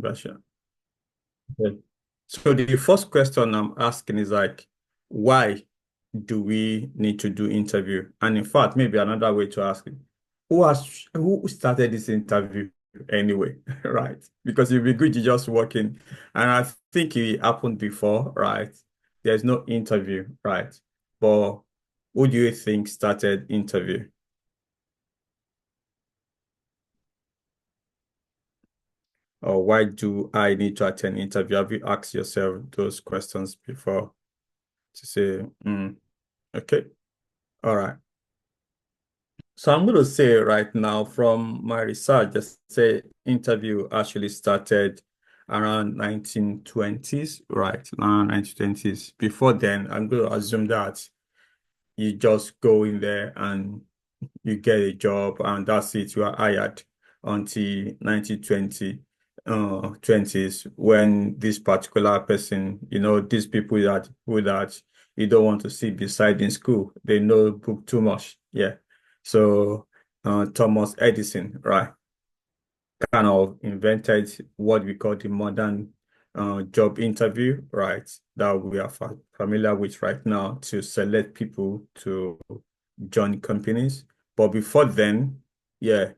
version. Okay. So the first question I'm asking is like, why do we need to do interview? And in fact, maybe another way to ask it, who started this interview anyway, right? Because it'd be good to just walk in. And I think it happened before, right? There's no interview, right? But who do you think started interview? Or why do I need to attend interview? Have you asked yourself those questions before to say, okay, all right. So I'm going to say right now from my research, just say interview actually started around 1920s, right? Around 1920s. Before then, I'm going to assume that you just go in there and you get a job and that's it, you are hired until 1920 20s when this particular person, these people that you don't want to see beside in school, they know book too much. Yeah. So Thomas Edison, right, kind of invented what we call the modern job interview, right, that we are familiar with right now to select people to join companies. But before then, yeah,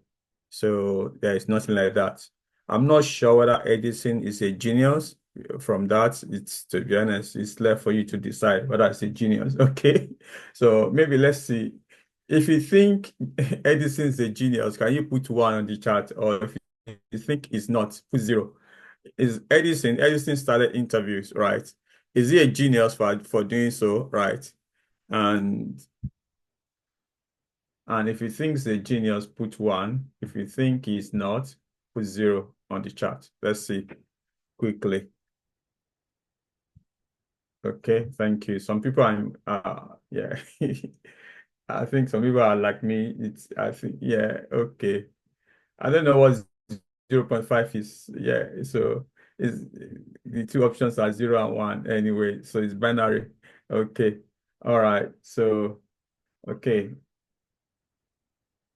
so there is nothing like that. I'm not sure whether Edison is a genius. From that, it's to be honest, it's left for you to decide whether it's a genius. Okay. So maybe let's see. If you think Edison is a genius, can you put one on the chart? Or if you think it's not, put zero. Is Edison started interviews, right? Is he a genius for doing so, right? And and if you think he's a genius, put one. If you think he's not, put zero on the chart. Let's see quickly. Okay, thank you. Some people are, yeah, I think some people are like me. I think, yeah, okay. I don't know what 0.5 is. Yeah, so is the two options are 0 and 1 anyway. So it's binary. Okay. All right. So, okay.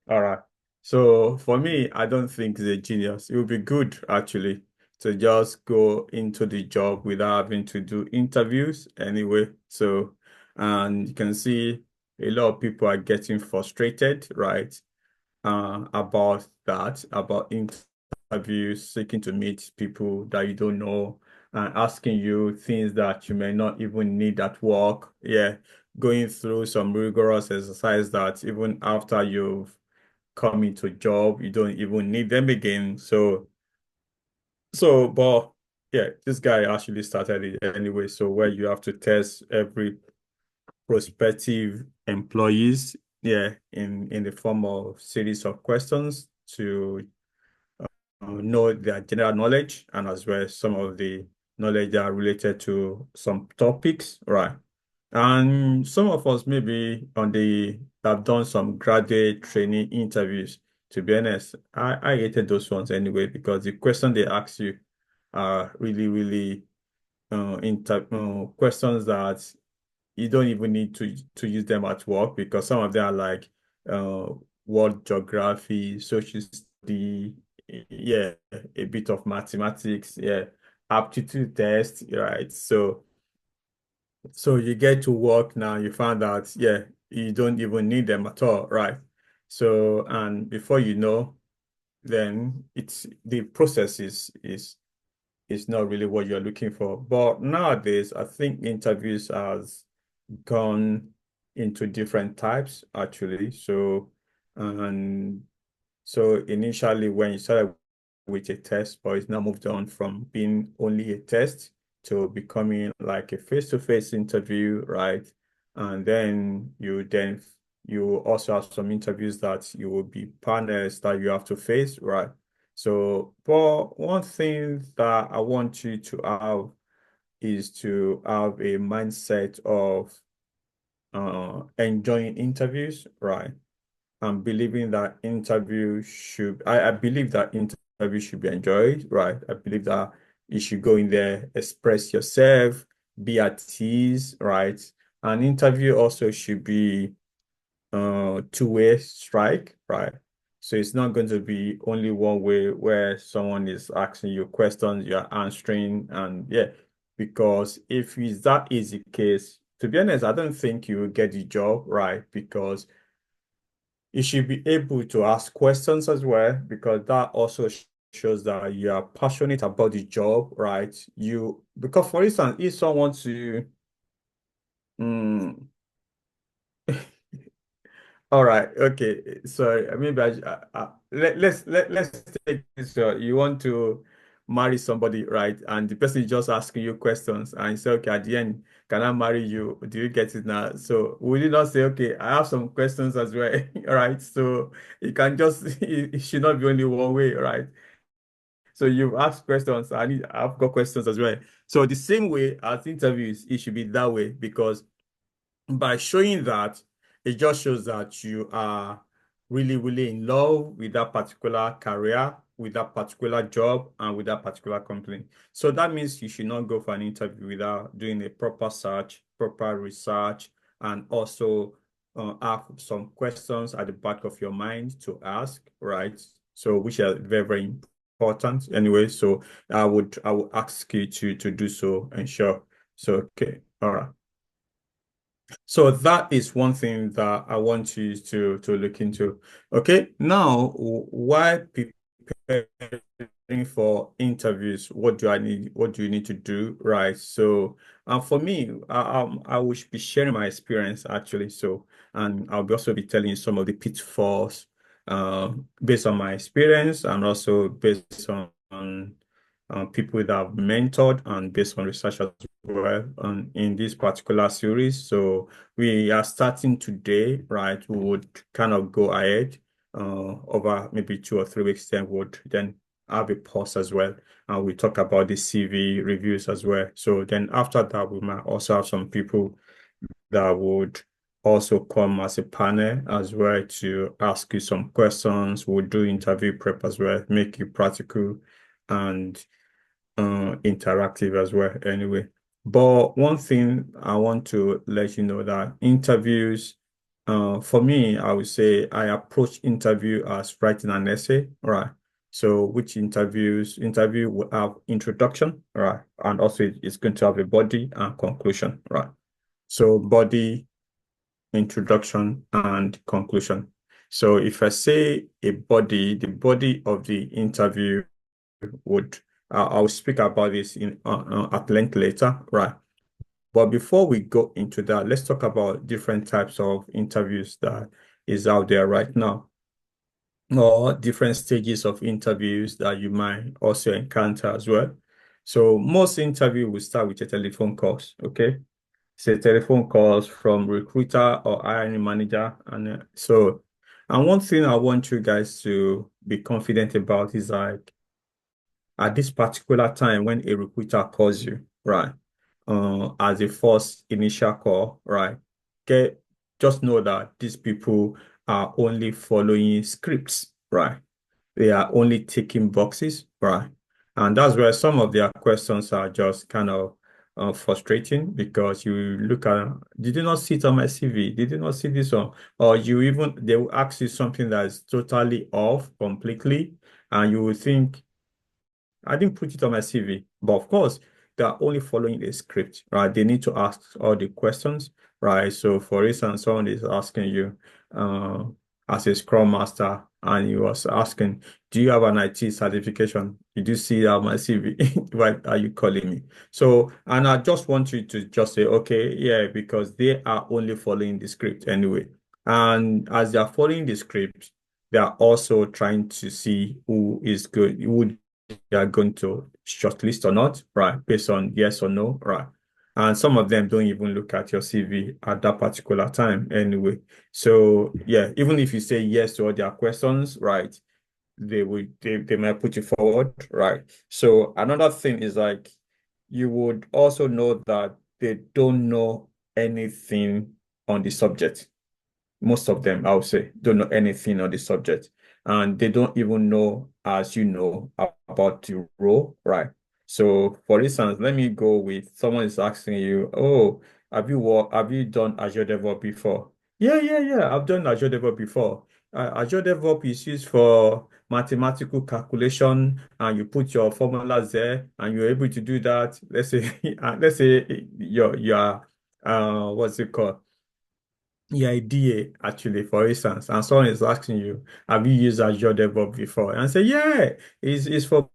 All right. So for me, I don't think he's a genius. It would be good actually to just go into the job without having to do interviews anyway. So, and you can see a lot of people are getting frustrated, right? About that, about interviews, seeking to meet people that you don't know and asking you things that you may not even need at work. Yeah, going through some rigorous exercise that even after you've come into job, you don't even need them again. But yeah, this guy actually started it anyway. So where you have to test every prospective employees, yeah, in the form of series of questions to know their general knowledge and as well as some of the knowledge that are related to some topics, right? And some of us maybe have done some graduate training interviews. To be honest, I hated those ones anyway because the question they ask you are really, really questions that you don't even need to use them at work because some of them are like uh, world geography, social study, yeah, a bit of mathematics, yeah, aptitude test, right? So you get to work now, you find out, yeah, you don't even need them at all, right? So, and before you know, then it's the process is not really what you're looking for. But nowadays, I think interviews has gone into different types actually. And so initially when you started with a test, but it's now moved on from being only a test to becoming like a face-to-face interview, right? And then you also have some interviews that you will be panels that you have to face, right? So, but one thing that I want you to have is to have a mindset of enjoying interviews, right? And believing that I believe that interview should be enjoyed, right? I believe that you should go in there, express yourself, be at ease, right? An interview also should be two-way strike, right? So it's not going to be only one way where someone is asking you questions, you're answering, and yeah, because if it's that easy case, to be honest, I don't think you will get the job right because you should be able to ask questions as well, because that also shows that you are passionate about the job, right? Because for instance, if someone to, mm, all right, okay. So maybe let's take this. You want to marry somebody, right? And the person is just asking you questions, and you say, okay, at the end, can I marry you? Do you get it now? So will you not say, okay, I have some questions as well, all right? So you can just it should not be only one way, right? So you've asked questions. I've got questions as well. So the same way as interviews, it should be that way because by showing that, it just shows that you are really, really in love with that particular career, with that particular job, and with that particular company. So that means you should not go for an interview without doing a proper search, proper research, and also have some questions at the back of your mind to ask, right? So which are very, very important anyway. So I would ask you to do so and sure. So okay, all right. So that is one thing that I want you to look into. Okay, now why preparing for interviews? What do I need? What do you need to do? Right. So, for me, I will be sharing my experience actually. So, and I'll also be telling you some of the pitfalls, based on my experience and also based on people that I've mentored and based on research as well in this particular series. So we are starting today, right? We would kind of go ahead over maybe 2 or 3 weeks, then would then have a pause as well. And we talk about the CV reviews as well. So then after that, we might also have some people that would also come as a panel as well to ask you some questions. We'll do interview prep as well, make you practical and interactive as well anyway. But one thing I want to let you know that interviews, for me, I would say I approach interview as writing an essay, right? So which interview will have introduction, right? And also it's going to have a body and conclusion, right? So body, introduction, and conclusion. So if I say a body, the body of the interview would I'll speak about this in at length later, right? But before we go into that, let's talk about different types of interviews that is out there right now, or different stages of interviews that you might also encounter as well. So most interview will start with a telephone calls, okay? Say telephone calls from recruiter or hiring manager, and one thing I want you guys to be confident about is like at this particular time when a recruiter calls you, right, as a first initial call, right, get just know that these people are only following scripts, right? They are only ticking boxes, right? And that's where some of their questions are just kind of frustrating because you look at, did you not see it on my CV? Did you not see this one? Or they will ask you something that is totally off completely, and you will think, I didn't put it on my CV, but of course, they are only following a script, right? They need to ask all the questions, right? So, for instance, someone is asking you, uh, as a Scrum Master, and he was asking, "Do you have an IT certification? Did you see that on my CV? Why are you calling me?" So, and I just want you to just say, "Okay, yeah," because they are only following the script anyway. And as they are following the script, they are also trying to see who is good, who they are going to shortlist or not, right? Based on yes or no, right? And some of them don't even look at your CV at that particular time anyway. So yeah, even if you say yes to all their questions, right, they might put you forward, right? So another thing is like you would also know that they don't know anything on the subject. Most of them, I would say, don't know anything on the subject. And they don't even know, as you know, about the role, right? So, for instance, let me go with someone is asking you, oh, have you done Azure DevOps before? Yeah, yeah, yeah, I've done Azure DevOps before. Azure DevOps is used for mathematical calculation, and you put your formulas there, and you're able to do that. Let's say, let's say you're what's it called? Your idea actually, for instance, and someone is asking you, have you used Azure DevOps before? And say, yeah, it's for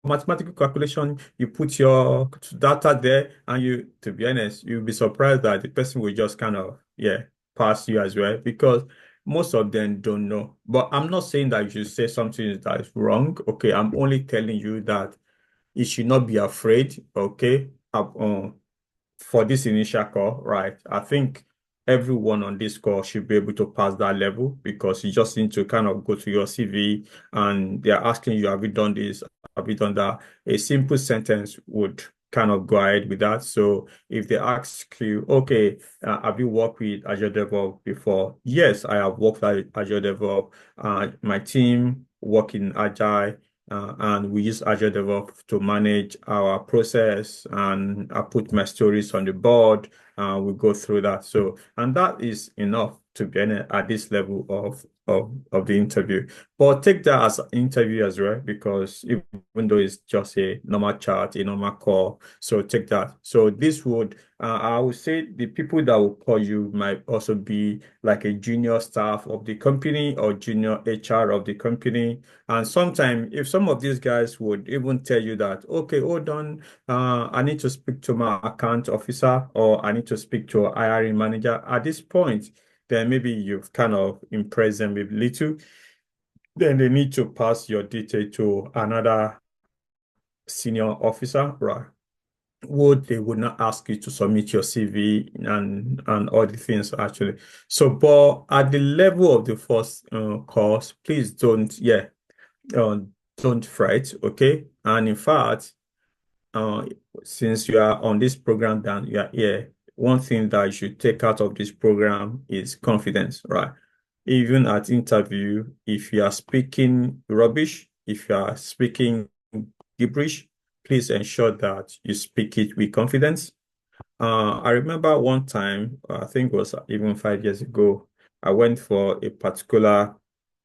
mathematical calculation. You put your data there, and to be honest, you'll be surprised that the person will just kind of, yeah, pass you as well, because most of them don't know. But I'm not saying that you should say something that is wrong. Okay, I'm only telling you that you should not be afraid. Okay, for this initial call, right? I think everyone on this call should be able to pass that level, because you just need to kind of go to your CV and they're asking you, have you done this? Have you done that? A simple sentence would kind of go ahead with that. So if they ask you, okay, have you worked with Azure DevOps before? Yes, I have worked with Azure DevOps. My team work in Agile, and we use Azure DevOps to manage our process, and I put my stories on the board. We go through that. So, and that is enough to be at this level of the interview. But take that as an interview as well, because even though it's just a normal chat, a normal call, so take that. So this would, I would say, the people that will call you might also be like a junior staff of the company or junior HR of the company. And sometimes, if some of these guys would even tell you that, okay, hold on, I need to speak to my account officer, or I need to speak to a hiring manager at this point, then maybe you've kind of impressed them a little. Then they need to pass your detail to another senior officer, right? They would not ask you to submit your CV and all the things actually. So, but at the level of the first course, please uh, don't fret, okay? And in fact, uh, since you are on this program, then you are here, one thing that you should take out of this program is confidence, right? Even at interview, if you are speaking rubbish, if you are speaking gibberish, please ensure that you speak it with confidence. I remember one time, I think it was even 5 years ago, I went for a particular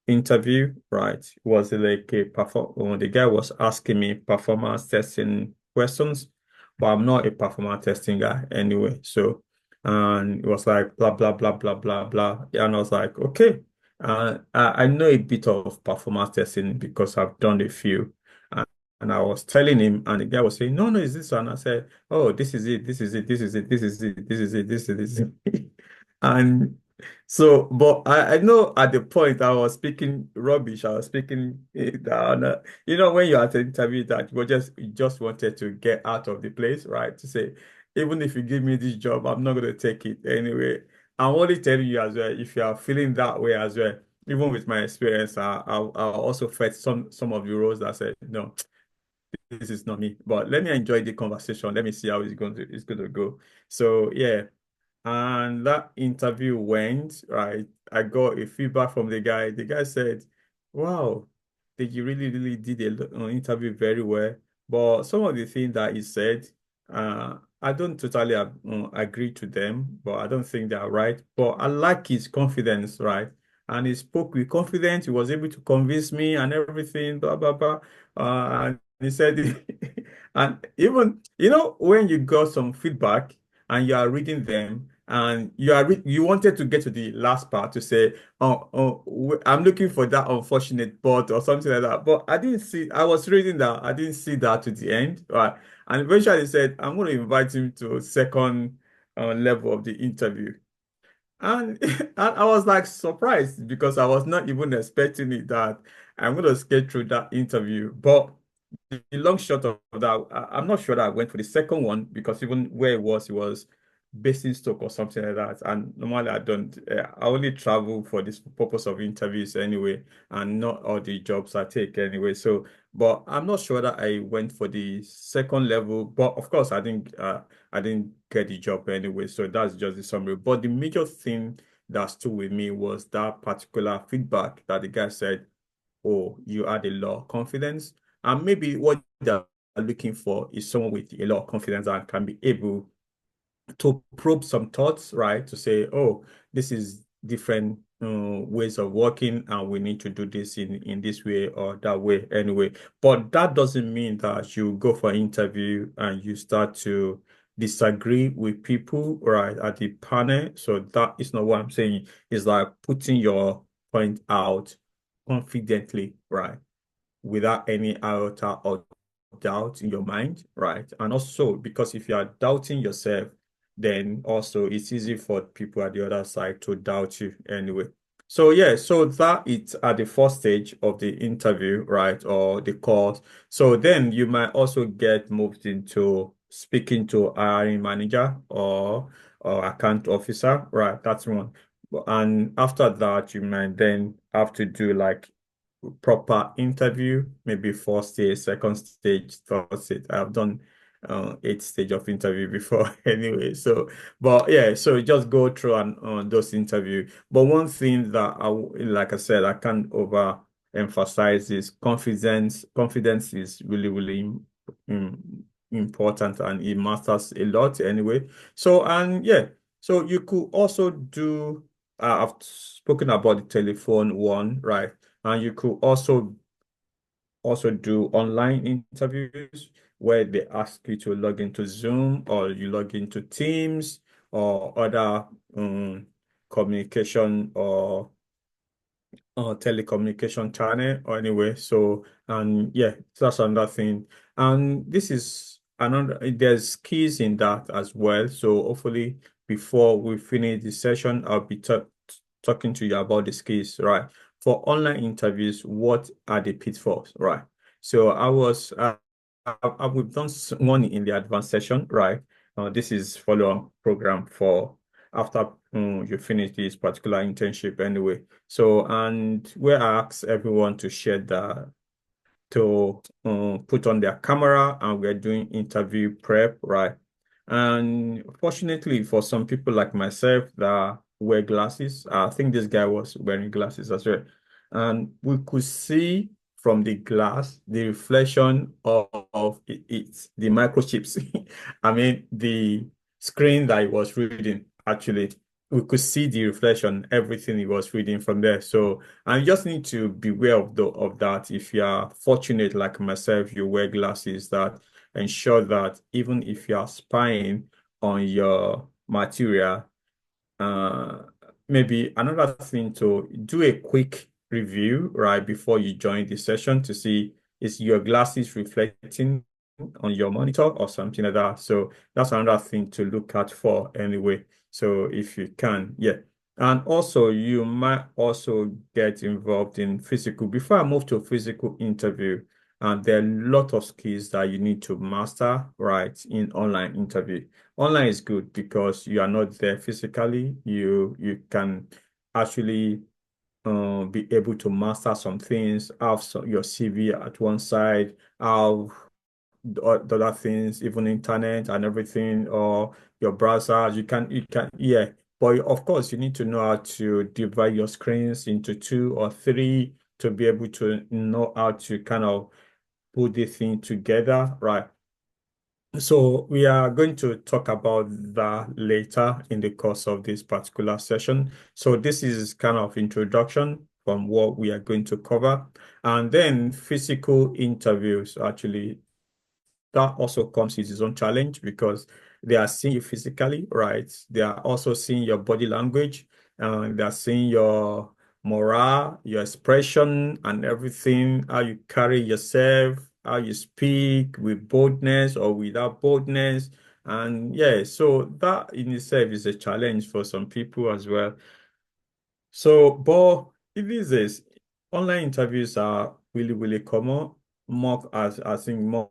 interview, right? It was like the guy was asking me performance testing questions, but I'm not a performance testing guy anyway. So, and it was like blah blah blah blah blah blah, and I was like, okay, I know a bit of performance testing because I've done a few. And I was telling him, and the guy was saying, no, no, is this one? I said, oh, this is it, this is it, this is it, this is it, this is it, this is it. And so, but I know at the point I was speaking rubbish, I was speaking down. When you're at an interview that you just wanted to get out of the place, right? To say, even if you give me this job, I'm not going to take it anyway. I'm only telling you as well, if you are feeling that way as well, even with my experience, I also felt some of the roles that said, no, this is not me. But let me enjoy the conversation. Let me see how it's going to go. So yeah, and that interview went, right. I got a feedback from the guy. The guy said, wow, did you really, really did an interview very well. But some of the things that he said, I don't totally agree to them, but I don't think they are right. But I like his confidence, right? And he spoke with confidence. He was able to convince me and everything, blah, blah, blah. And he said, and even, when you got some feedback and you are reading them, and you wanted to get to the last part to say, I'm looking for that unfortunate part or something like that. But I was reading that, I didn't see that to the end. Right. And eventually he said, I'm going to invite him to second level of the interview. And, and I was like surprised, because I was not even expecting it, that I'm going to get through that interview. But the long shot of that, I'm not sure that I went for the second one, because even where it was Basingstoke or something like that. And normally I don't, I only travel for this purpose of interviews anyway, and not all the jobs I take anyway. So, but I'm not sure that I went for the second level. But of course, I didn't get the job anyway. So that's just the summary. But the major thing that stood with me was that particular feedback that the guy said, oh, you had a lot of confidence. And maybe what they're looking for is someone with a lot of confidence and can be able to probe some thoughts, right? To say, oh, this is different ways of working, and we need to do this in this way or that way anyway. But that doesn't mean that you go for interview and you start to disagree with people right at the panel. So that is not what I'm saying. It's like putting your point out confidently, right? Without any iota of doubt in your mind, right? And also because if you are doubting yourself, then also it's easy for people at the other side to doubt you anyway. So yeah, so that it's at the first stage of the interview, right? Or the course. So then you might also get moved into speaking to a hiring manager or account officer, right? That's one. And after that, you might then have to do like proper interview, maybe first stage, second stage, third stage. I've done 8 stage of interview before anyway. So, but yeah, so just go through and those interview. But one thing that like I said, I can't overemphasize is confidence. Confidence is really, really important, and it matters a lot anyway. So, and yeah, so you could also do, I've spoken about the telephone one, right? And you could also do online interviews where they ask you to log into Zoom or you log into Teams or other communication or telecommunication channel or anyway. So, and yeah, that's another thing. And this is another, there's keys in that as well. So hopefully before we finish the session, I'll be talking to you about the skills, right? For online interviews, what are the pitfalls, right? So we've done one in the advanced session, right? This is follow-up program for after you finish this particular internship anyway. So, and where I ask everyone to share to put on their camera, and we're doing interview prep, right? And fortunately for some people like myself that wear glasses, I think this guy was wearing glasses as well. And we could see from the glass the reflection of the microchips. I mean, the screen that he was reading, actually, we could see the reflection, everything he was reading from there. So, and you just need to beware of that. If you are fortunate like myself, you wear glasses that ensure that even if you are spying on your material, uh, maybe another thing to do a quick review right before you join the session to see is your glasses reflecting on your monitor or something like that. So that's another thing to look at for anyway. So if you can, yeah. And also you might also get involved in physical. Before I move to physical interview, and there are a lot of skills that you need to master, right, in online interview. Online is good because you are not there physically. You can actually be able to master some things, have your CV at one side, have the other things, even internet and everything, or your browser. Yeah. But of course, you need to know how to divide your screens into two or three to be able to know how to kind of put the thing together, right? So we are going to talk about that later in the course of this particular session. So this is kind of introduction from what we are going to cover. And then physical interviews, actually, that also comes with its own challenge because they are seeing you physically, right? They are also seeing your body language, and they are seeing your morale, your expression, and everything, how you carry yourself, how you speak with boldness or without boldness. And yeah, so that in itself is a challenge for some people as well. So, but these days, online interviews are really, really common, more as I think more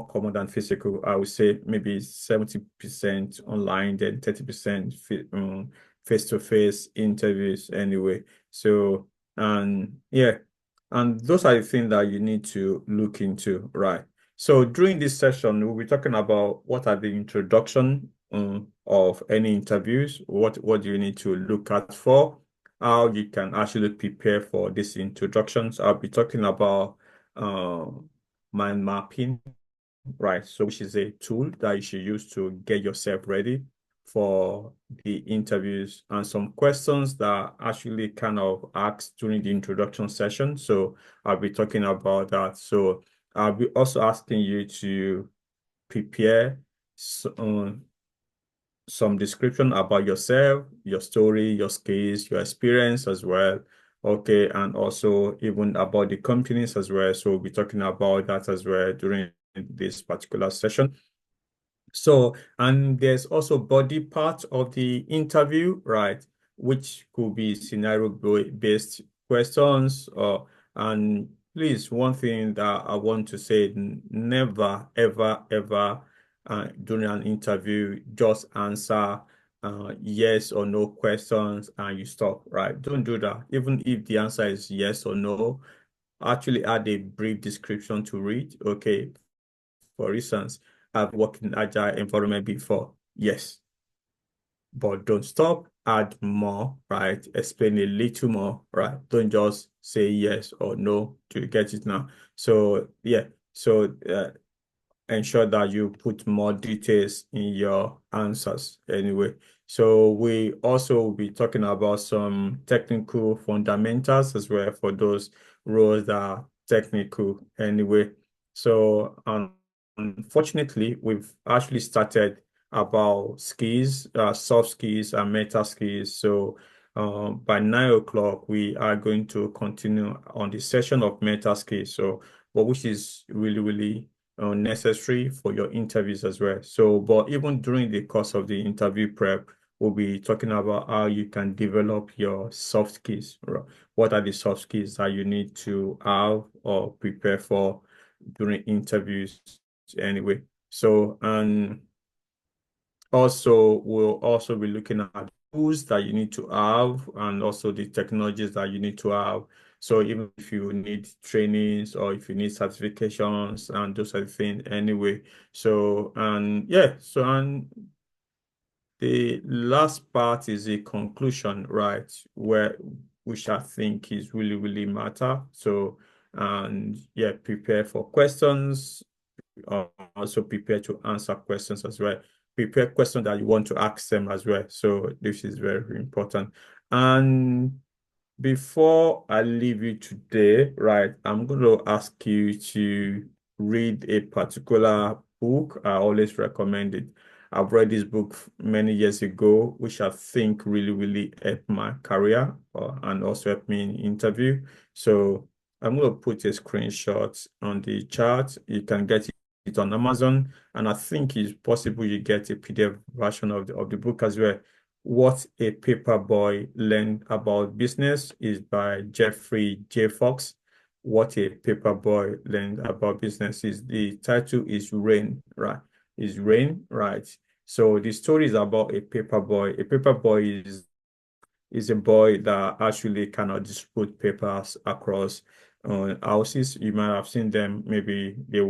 common than physical. I would say maybe 70% online, then 30% face-to-face interviews anyway. So, and yeah, and those are the things that you need to look into, right? So during this session, we'll be talking about what are the introduction of any interviews, what do you need to look out for, how you can actually prepare for these introductions. I'll be talking about uh, mind mapping, right? So which is a tool that you should use to get yourself ready. for the interviews and some questions that are actually kind of asked during the introduction session. So I'll be talking about that. So I'll be also asking you to prepare some description about yourself, your story, your skills, your experience as well. Okay, and also even about the companies as well. So we'll be talking about that as well during this particular session. So, and there's also body part of the interview, right? Which could be scenario-based questions. And please, one thing that I want to say, never, ever, ever, during an interview, just answer yes or no questions and you stop, right? Don't do that. Even if the answer is yes or no, actually add a brief description to read. Okay, for instance, I've worked in agile environment before. Yes, but don't stop. Add more, right? Explain a little more, right? Don't just say yes or no to get it now. So yeah, so ensure that you put more details in your answers anyway. So we also will be talking about some technical fundamentals as well for those roles that are technical anyway. So unfortunately, we've actually started about skills, soft skills and meta skills. So by 9 o'clock, we are going to continue on the session of meta skills. So, but which is really, really necessary for your interviews as well. So, but even during the course of the interview prep, we'll be talking about how you can develop your soft skills. What are the soft skills that you need to have or prepare for during interviews anyway. So, and also, we'll also be looking at tools that you need to have and also the technologies that you need to have. So even if you need trainings or if you need certifications and those sort of things anyway. So, and yeah, so and the last part is a conclusion, right? Which I think is really, really matter. So, and yeah, prepare for questions, also prepare to answer questions as well. Prepare questions that you want to ask them as well. So this is very important. And before I leave you today, right, I'm going to ask you to read a particular book. I always recommend it. I've read this book many years ago, which I think really, really helped my career and also helped me in interview. So I'm going to put a screenshot on the chart. You can get it on Amazon, and I think it's possible you get a PDF version of the book as well. What a Paperboy Learned About Business is by Jeffrey J. Fox. What a Paperboy Learned About Business is the title is Rain, right? Is Rain, right? So the story is about a paperboy. A paperboy is a boy that actually cannot distribute papers across houses. You might have seen them. Maybe they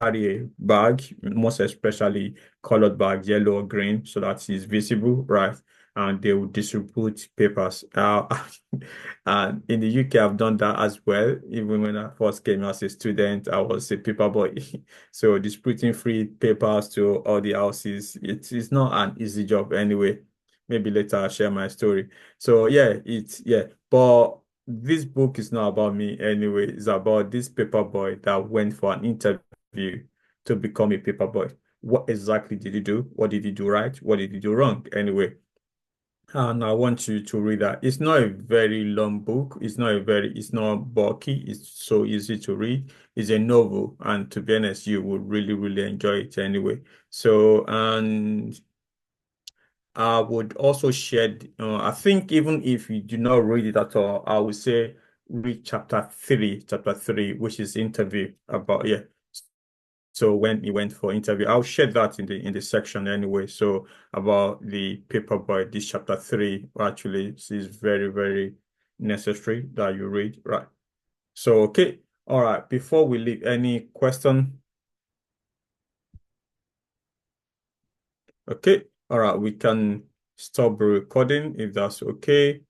carry a bag, most especially colored bag, yellow or green, so that it's visible, right? And they will distribute papers. And in the UK, I've done that as well. Even when I first came as a student, I was a paper boy. So distributing free papers to all the houses, it is not an easy job anyway. Maybe later I'll share my story. So yeah. But this book is not about me anyway. It's about this paper boy that went for an interview to become a paper boy. What exactly did he do? What did he do right? What did he do wrong? Anyway, and I want you to read that. It's not a very long book. It's not bulky. It's so easy to read. It's a novel, and to be honest, you would really, really enjoy it anyway. So, and I would also share, I think even if you do not read it at all, I would say read chapter three, which is interview about, yeah. So when he went for interview, I'll share that in the section anyway. So about the paperboy, this chapter 3 actually is very, very necessary that you read, right? So okay, all right. Before we leave, any question? Okay, all right. We can stop the recording if that's okay.